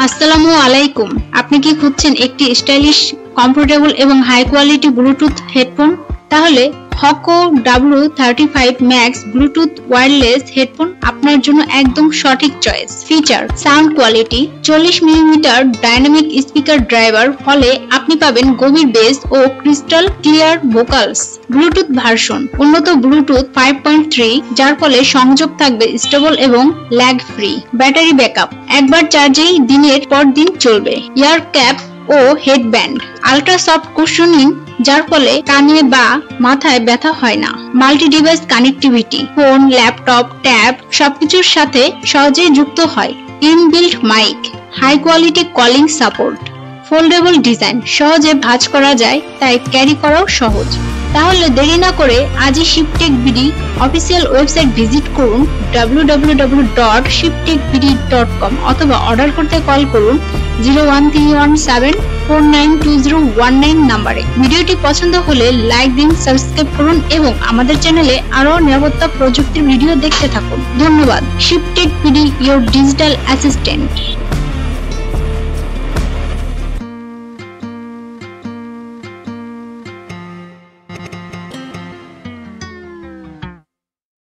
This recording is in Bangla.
আসসালামু আলাইকুম। আপনি কি খুঁজছেন একটি স্টাইলিশ, কমফোর্টেবল এবং হাই কোয়ালিটি ব্লুটুথ হেডফোন? তাহলে Hoco W35 max Bluetooth wireless headphone আপনার জন্য একদম সঠিক choice. Feature: sound quality 40 millimetre dynamic speaker driver, ফলে আপনি পাবেন গভীর বেস ও crystal clear vocals. Bluetooth version: উন্নত ব্লুটুথ 5.3, যার ফলে সংযোগ থাকবে স্টেবল এবং ল্যাগ ফ্রি। ব্যাটারি ব্যাকআপ: একবার চার্জেই দিনের পর দিন চলবে। ইয়ার ক্যাপ ও হেডব্যান্ড আল্ট্রা সফট কুশনিং, যার ফলে কানে বা মাথায় ব্যথা হয় না। Multi device connectivity: phone, laptop, tab সবকিছুর সাথে সহজেই যুক্ত হয়। Inbuilt mic, high quality calling support. Foldable design, সহজে ভাঁজ করা যায়, তাই ক্যারি করাও সহজ। তাহলে দেরি না করে আজই শিপটেক বিডি অফিসিয়াল ওয়েবসাইট ভিজিট করুন www.shiptekbd.com অথবা অর্ডার করতে কল করুন 01317492019 নম্বরে। ভিডিওটি পছন্দ হলে লাইক দিন, সাবস্ক্রাইব করুন এবং আমাদের চ্যানেলে আরো নিরাপত্তা প্রযুক্তির ভিডিও দেখতে থাকুন। ধন্যবাদ। শিপটেক বিডি, ইওর ডিজিটাল অ্যাসিস্ট্যান্ট।